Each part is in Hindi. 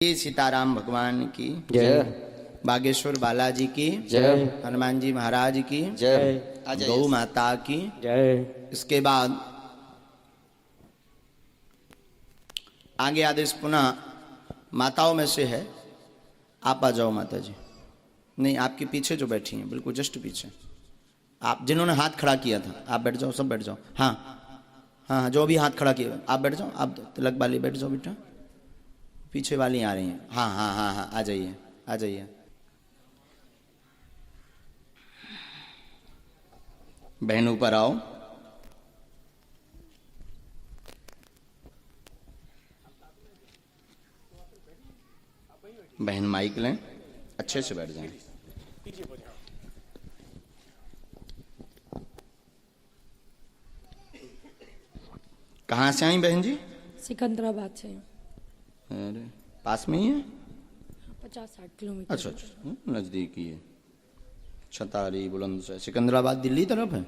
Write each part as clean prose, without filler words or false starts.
सीताराम भगवान की जय। बागेश्वर बालाजी की जय। हनुमान जी महाराज की जय। गौ माता की जय। इसके बाद आगे आदेश पुनः माताओं में से है, आप आ जाओ माता जी। नहीं, आपके पीछे जो बैठी हैं, बिल्कुल जस्ट पीछे, आप जिन्होंने हाथ खड़ा किया था, आप बैठ जाओ, सब बैठ जाओ। हाँ हाँ, जो भी हाथ खड़ा किया आप बैठ जाओ, आप तिलक वाली बैठ जाओ बेटा, पीछे वाली आ रही हैं। हाँ हाँ हाँ हाँ, आ जाइए आ जाइए। बहन ऊपर आओ। बहन माइक लें, अच्छे से बैठ जाएं। कहाँ से आई बहन जी? सिकंदराबाद से। अरे पास में ही है? 50-60 किलोमीटर। अच्छा अच्छा, नजदीक ही है। छतारी बुलंदशहर सिकंदराबाद दिल्ली तरफ है।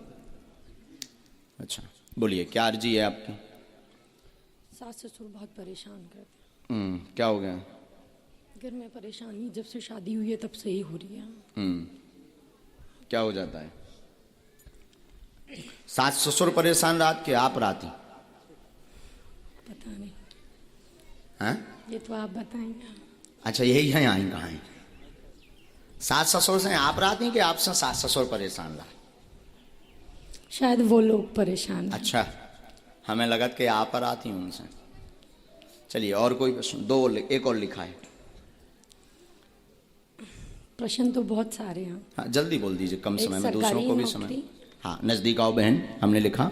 अच्छा, बोलिए क्या अर्जी है आपकी? सास ससुर बहुत परेशान करते क्या हो गया? हैं। घर में परेशानी जब से शादी हुई है तब से ही हो रही है। क्या हो जाता है? सास ससुर परेशान रात के, आप राती? पता नहीं, हैं? ये तो आप बताएंगे। अच्छा, यही है, आई कहाँ है? सास ससुर से आप राती कि आपसे सास ससुर परेशान रहा? शायद वो लोग परेशान हैं। अच्छा, हमें लगा कि आप पर आती हूँ उनसे। चलिए, और कोई प्रश्न? दो एक और लिखा है। प्रश्न तो बहुत सारे हैं। हाँ, जल्दी बोल दीजिए, कम एक समय में दूसरों सरकारी को भी नौकरी। समय। हाँ, नजदीक आओ बहन। हमने लिखा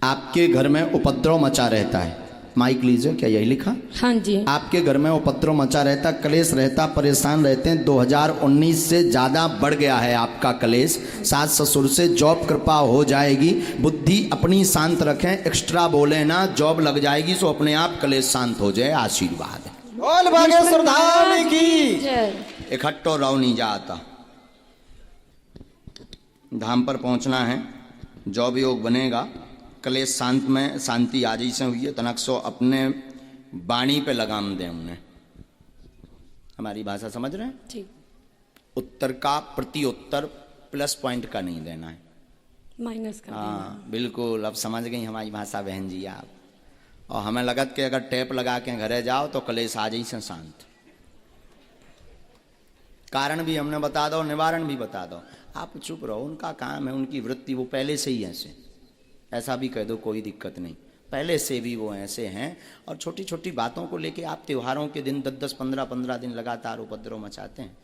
आपके घर में उपद्रव मचा रहता है। माइक लीजिए, क्या यही लिखा? हाँ जी। आपके घर में उपद्रव मचा रहता, कलेश रहता, परेशान रहते हैं। 2019 से ज़्यादा बढ़ गया है आपका कलेश। सास ससुर से जॉब कृपा हो जाएगी। बुद्धि अपनी शांत रखें, एक्स्ट्रा बोले ना, जॉब लग जाएगी सो अपने आप कलेश शांत हो जाए। आशीर्वाद है। बोल बागेश्वर धाम की जय। इकट्ठो रहो नहीं जाता। धाम पर पहुंचना है, जॉब योग बनेगा, कलेश शांत में शांति आज ही से हुई है। तनक सो अपने वाणी पे लगाम दें उन्हें। हमारी भाषा समझ रहे हैं? ठीक। उत्तर का प्रति उत्तर प्लस पॉइंट का नहीं देना है, माइनस का। हाँ बिल्कुल। अब समझ गई हमारी भाषा बहन जी आप। और हमें लगत कि अगर टेप लगा के घरे जाओ तो कलेश आज ही से शांत। कारण भी हमने बता दो, निवारण भी बता दो। आप चुप रहो, उनका काम है, उनकी वृत्ति, वो पहले से ही ऐसा भी कह दो, कोई दिक्कत नहीं। पहले से भी वो ऐसे हैं। और छोटी छोटी बातों को लेके आप त्योहारों के दिन 10-10, 15-15 दिन लगातार उपद्रव मचाते हैं।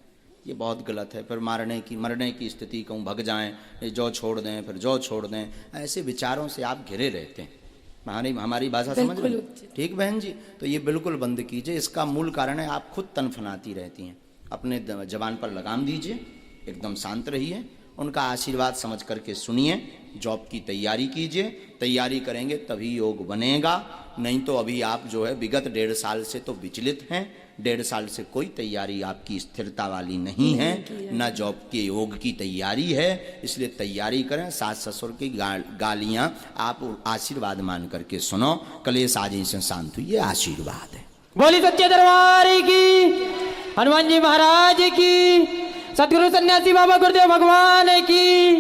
ये बहुत गलत है। फिर मरने की स्थिति, कहूँ भग जाएं, जो छोड़ दें, फिर जो छोड़ दें, ऐसे विचारों से आप घिरे रहते हैं। हमारी भाषा समझ रहे हैं? ठीक बहन जी, तो ये बिल्कुल बंद कीजिए। इसका मूल कारण है आप खुद तनफनाती रहती हैं। अपने जबान पर लगाम दीजिए, एकदम शांत रहिए, उनका आशीर्वाद समझ करके सुनिए। जॉब की तैयारी कीजिए, तैयारी करेंगे तभी योग बनेगा। नहीं तो अभी आप जो है विगत 1.5 साल से तो विचलित हैं। 1.5 साल से कोई तैयारी आपकी स्थिरता वाली नहीं है, न जॉब के योग की तैयारी है। इसलिए तैयारी करें। सास ससुर की गालियाँ आप आशीर्वाद मान करके सुनो। कलेश आज ही से शांत हुई, ये आशीर्वाद है। बोली सच्चे दरबार की, हनुमान जी महाराज की, सतगुरु सन्यासी बाबा गुरुदेव भगवान की।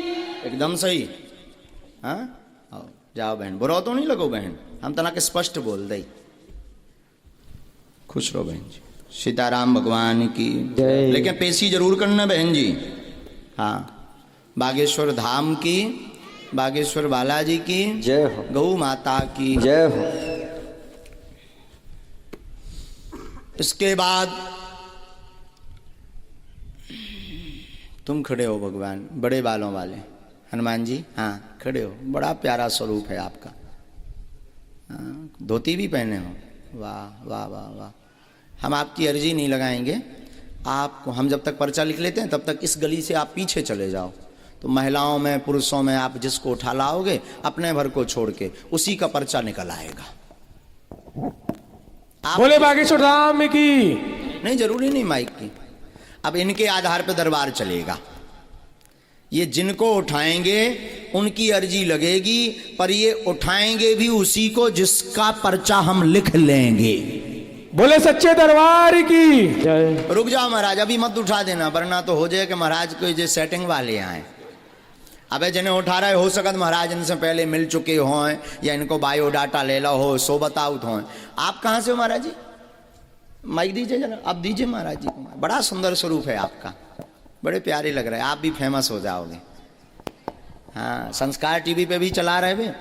एकदम सही। हाँ, आओ जाओ बहन। बुरा तो नहीं लगो बहन, हम तना के स्पष्ट बोल दे। खुश रहो बहन जी। सीताराम भगवान की जय। लेकिन पेशी जरूर करना बहन जी। हाँ, बागेश्वर धाम की, बागेश्वर बालाजी की जय हो, गौ माता की जय हो। इसके बाद तुम खड़े हो भगवान, बड़े बालों वाले हनुमान जी। हाँ खड़े हो, बड़ा प्यारा स्वरूप है आपका। हाँ, धोती भी पहने हो, वाह वाह वाह वाह। हम आपकी अर्जी नहीं लगाएंगे आपको। हम जब तक पर्चा लिख लेते हैं तब तक इस गली से आप पीछे चले जाओ, तो महिलाओं में पुरुषों में आप जिसको उठा लाओगे, अपने भर को छोड़ के उसी का पर्चा निकल आएगा। बोले बागेश्वर धाम की। नहीं, जरूरी नहीं माइक की। अब इनके आधार पर दरबार चलेगा। ये जिनको उठाएंगे उनकी अर्जी लगेगी, पर ये उठाएंगे भी उसी को जिसका पर्चा हम लिख लेंगे। बोले सच्चे दरबार की जय। रुक जाओ महाराज, अभी मत उठा देना, वरना तो हो जाए कि महाराज कोई जो सेटिंग वाले आए। अबे जिन्हें उठा रहे हो सकत महाराज इनसे पहले मिल चुके हों या इनको बायोडाटा ले लो हो, सोबत आउट हो। आप कहाँ से हो महाराज जी? माइक दीजिए जरा, अब दीजिए महाराज जी को। बड़ा सुंदर स्वरूप है आपका, बड़े प्यारे लग रहे हैं, आप भी फेमस हो जाओगे। हाँ, संस्कार टीवी पे भी चला रहे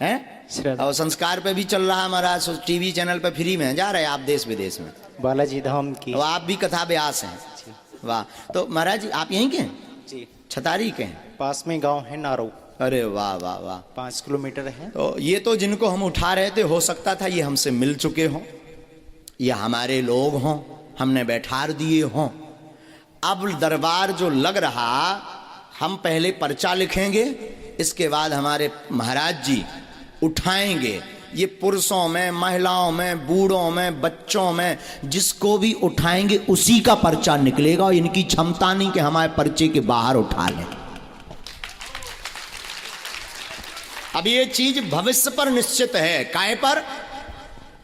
हैं, और संस्कार पे भी चल रहा है महाराज, टीवी चैनल पे फ्री में जा रहे हैं आप देश विदेश में, बालाजी धाम की। तो आप भी कथा व्यास हैं। वाह, तो महाराज जी आप यहीं के हैं? जी, छतारी के हैं? पास में गांव है नारो, अरे वाह वाह वाह। 5 किलोमीटर है। तो ये तो जिनको हम उठा रहे थे, हो सकता था ये हमसे मिल चुके हों, ये हमारे लोग हों, हमने बैठार दिए हों। अब दरबार जो लग रहा, हम पहले पर्चा लिखेंगे, इसके बाद हमारे महाराज जी उठाएंगे। ये पुरुषों में, महिलाओं में, बूढ़ों में, बच्चों में, जिसको भी उठाएंगे उसी का पर्चा निकलेगा। और इनकी क्षमता नहीं कि हमारे पर्चे के बाहर उठा लें। अब ये चीज भविष्य पर निश्चित है। काय पर?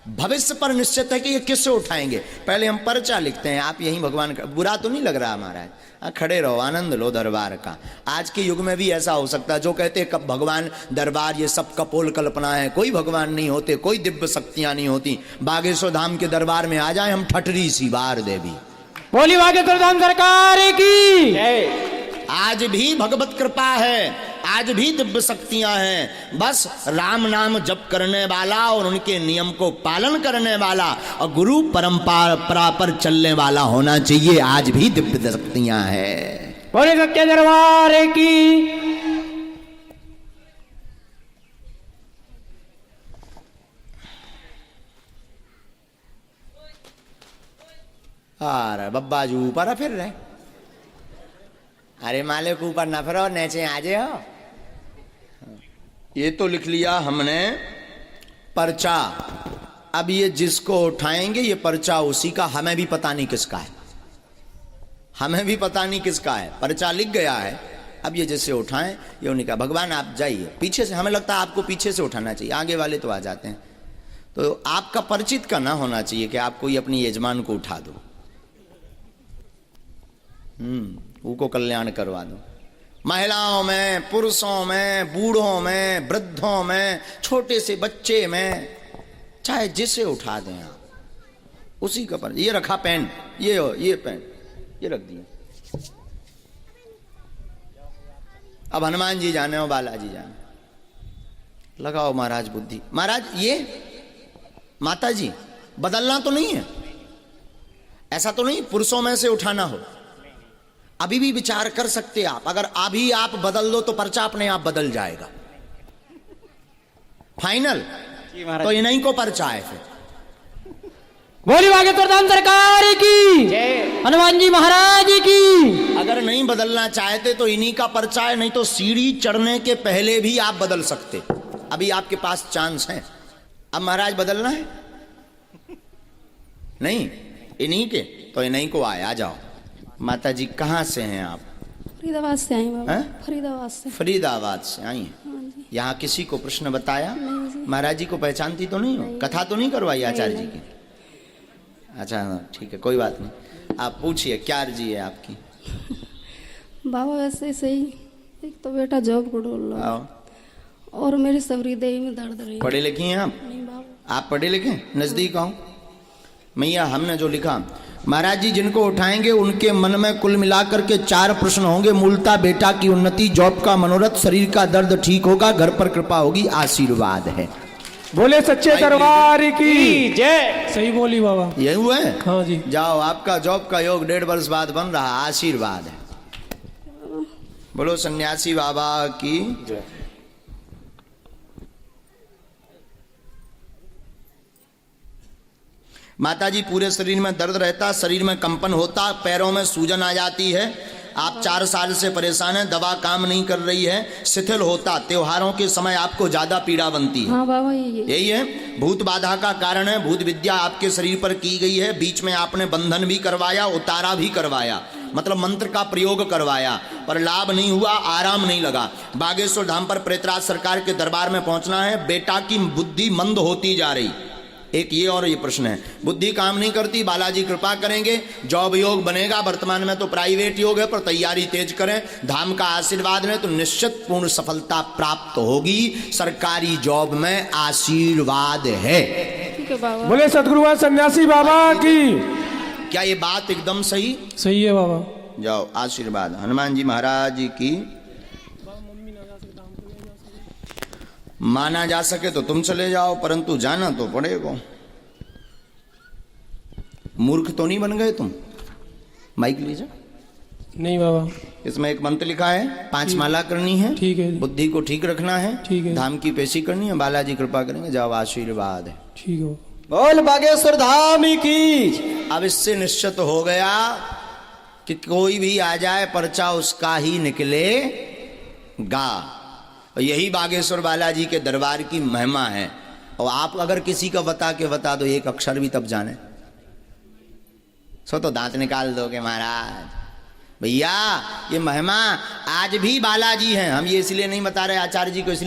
भविष्य पर निश्चित है कि ये किससे उठाएंगे। पहले हम पर्चा लिखते हैं। आप यही भगवान का, बुरा तो नहीं लग रहा महाराज? खड़े रहो, आनंद लो दरबार का। आज के युग में भी ऐसा हो सकता है, जो कहते हैं कब भगवान दरबार, ये सब कपोल कल्पना है, कोई भगवान नहीं होते, कोई दिव्य शक्तियां नहीं होती। बागेश्वर धाम के दरबार में आ जाए हम, ठटरी सी बार देवी। बोली बागेश्वर धाम सरकार की जय। आज भी भगवत कृपा है, आज भी दिव्य शक्तियां हैं। बस राम नाम जप करने वाला और उनके नियम को पालन करने वाला और गुरु परंपरा पर चलने वाला होना चाहिए। आज भी दिव्य शक्तियां हैं। बोले सच्चे दरबार की। अरे बब्बा जी ऊपर फिर रहे। अरे मालिक ऊपर ना फिरो, नीचे आ जाओ। ये तो लिख लिया हमने पर्चा। अब ये जिसको उठाएंगे ये पर्चा उसी का, हमें भी पता नहीं किसका है, हमें भी पता नहीं किसका है। पर्चा लिख गया है। अब ये जैसे उठाएं, ये उन्हीं का। भगवान आप जाइए पीछे से, हमें लगता है आपको पीछे से उठाना चाहिए, आगे वाले तो आ जाते हैं। तो आपका परिचित का ना होना चाहिए कि आप कोई अपनी यजमान को उठा दो, उनको कल्याण करवा दो। महिलाओं में, पुरुषों में, बूढ़ों में, वृद्धों में, छोटे से बच्चे में, चाहे जिसे उठा दें आप, उसी का पर। ये रखा पेन, ये पेन ये रख दिया। अब हनुमान जी जाने और बालाजी जाने। लगाओ महाराज बुद्धि। महाराज ये माता जी बदलना तो नहीं है, ऐसा तो नहीं पुरुषों में से उठाना हो। अभी भी विचार कर सकते आप, अगर अभी आप बदल दो तो पर्चा अपने आप बदल जाएगा। फाइनल तो इन्हीं को पर्चा है फिर। बोली बागेश्वर धाम सरकार की जय। हनुमान जी महाराज की। अगर नहीं बदलना चाहते तो इन्हीं का पर्चा है, नहीं तो सीढ़ी चढ़ने के पहले भी आप बदल सकते। अभी आपके पास चांस है। अब महाराज बदलना है नहीं, इन्हीं के तो इन्हीं को आए। आ जाओ। माता जी कहाँ से हैं आप? फरीदाबाद से आई बाबा। हैं? फरीदाबाद से। फरीदाबाद से आई हैं। हाँ जी। यहाँ किसी को प्रश्न बताया? नहीं जी। महाराज जी को पहचानती तो नहीं हो? कथा तो नहीं करवाई आचार्य जी की? अच्छा ठीक है, कोई बात नहीं। आप पूछिए, क्या अर्जी है आपकी? बाबा वैसे सही, एक तो बेटा जॉब को ढूंढ रहा आओ। और मेरी सबरी देही में दर्द रही। पढ़े लिखे हैं आप? नहीं बाबा। आप पढ़े लिखे? नजदीक आओ। मैया हमने जो लिखा, महाराज जी जिनको उठाएंगे उनके मन में कुल मिलाकर के 4 प्रश्न होंगे। मूलता बेटा की उन्नति, जॉब का मनोरथ, शरीर का दर्द ठीक होगा, घर पर कृपा होगी, आशीर्वाद है। बोले सच्चे दरबार की जय। सही बोली बाबा। यही हुआ है? हाँ जी। जाओ, आपका जॉब का योग 1.5 वर्ष बाद बन रहा, आशीर्वाद है। बोलो सन्यासी बाबा की जय। माता जी पूरे शरीर में दर्द रहता, शरीर में कंपन होता, पैरों में सूजन आ जाती है। आप 4 साल से परेशान हैं, दवा काम नहीं कर रही है, शिथिल होता, त्योहारों के समय आपको ज्यादा पीड़ा बनती है। हाँ बाबा यही है, भूत बाधा का कारण है। भूत विद्या आपके शरीर पर की गई है। बीच में आपने बंधन भी करवाया, उतारा भी करवाया, मतलब मंत्र का प्रयोग करवाया, पर लाभ नहीं हुआ, आराम नहीं लगा। बागेश्वर धाम पर प्रेतराज सरकार के दरबार में पहुंचना है। बेटा की बुद्धि मंद होती जा रही, एक ये और ये प्रश्न है, बुद्धि काम नहीं करती, बालाजी कृपा करेंगे, जॉब योग बनेगा, वर्तमान में तो प्राइवेट योग है पर तैयारी तेज करें, धाम का आशीर्वाद लें तो निश्चित पूर्ण सफलता प्राप्त होगी, सरकारी जॉब में आशीर्वाद है। ठीक है बाबा। बोले सदगुरुवाद सन्यासी बाबा की। क्या ये बात एकदम सही? सही है बाबा। जाओ, आशीर्वाद हनुमान जी महाराज की। माना जा सके तो तुम चले जाओ, परंतु जाना तो पड़ेगा। मूर्ख तो नहीं बन गए तुम? माइक लीजिए। नहीं बाबा। इसमें एक मंत्र लिखा है, 5 माला करनी है, ठीक है। बुद्धि को ठीक रखना है, ठीक है। धाम की पेशी करनी है, बालाजी कृपा करेंगे, जाओ आशीर्वाद है। ठीक है। बोल बागेश्वर धाम की। अब इससे निश्चित हो गया कि कोई भी आ जाए पर्चा उसका ही निकलेगा। और यही बागेश्वर बालाजी के दरबार की महिमा है। और आप अगर किसी का बता दो एक अक्षर भी तब जाने, सो तो दांत निकाल दोगे महाराज। भैया ये महिमा आज भी बालाजी हैं। हम ये इसलिए नहीं बता रहे आचार्य जी को, इसलिए